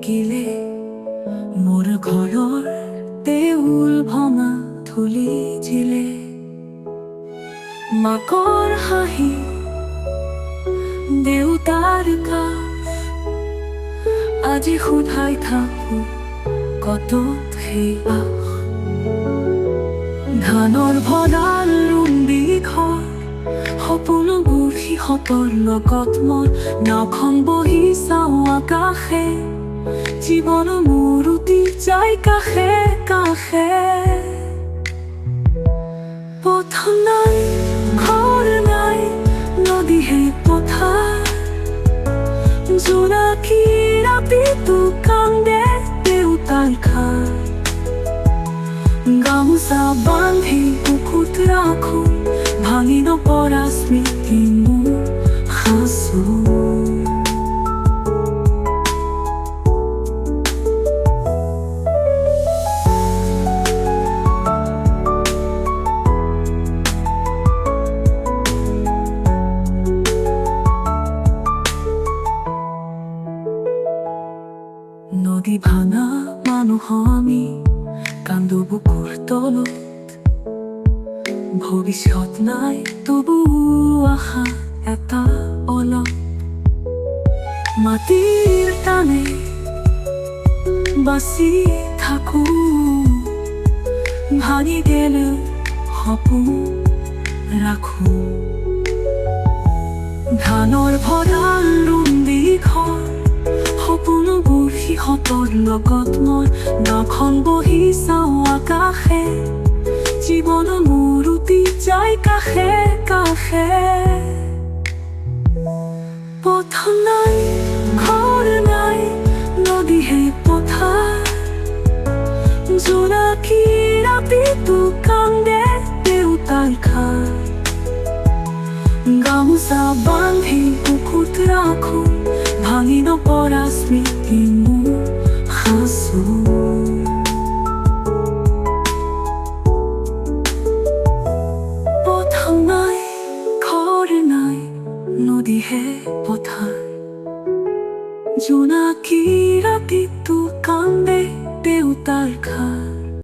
গিলে মোৰ ঘৰৰ দেউল ভঙা ধূলি জিলে মাকৰ হাঁহি দেউতাৰ কাষ আজি সোধাই থাকো কত সেই আশ ধানৰ ভঁৰাল ৰুন্দি ঘৰ সপোনবোৰ সিহঁতৰ লগত মই নাওখন বহি চাওঁ আকাশে জীৱন মোৰ উটি যায় কাষে কাষে পথ নাই ঘৰ নাই নদীহে পথাৰ জোনাকী ৰাতিটো কান্দে দেউতাৰ ঘাৰ গামোচা বান্ধি বুকুত ৰাখো ভাঙি নপৰা স্মৃতি মোৰ সাঁচো নদী ভাঙা মানুহ আমি কান্দো বুকুৰ তলত ভৱিষ্যত নাই তবু আশা এটা অলপ মাটিৰ টানে বাচি থাকো ভাঙি গেলে সপোন ৰাখো ধানৰ ভঁৰাল ৰুন্দি ঘৰ সপোনবোৰ সিহঁতৰ লগত মই নাওখন বহি চাওঁ আকাশে জীৱন মোৰ উটি যায় কাষে কাষে পথ নাই ঘৰ নাই নদীহে পথাৰ জোনাকী ৰাতিটো কান্দে দেউতাৰ ঘাৰ গামোচা বান্ধি বুকুত ৰাখো ভাঙি নপৰা স্মৃতি মোৰ সাঁচো পথ নাই ঘৰ নাই নদীহে পথাৰ জোনাকী ৰাতিটো কান্দে দেউতাৰ ঘাৰ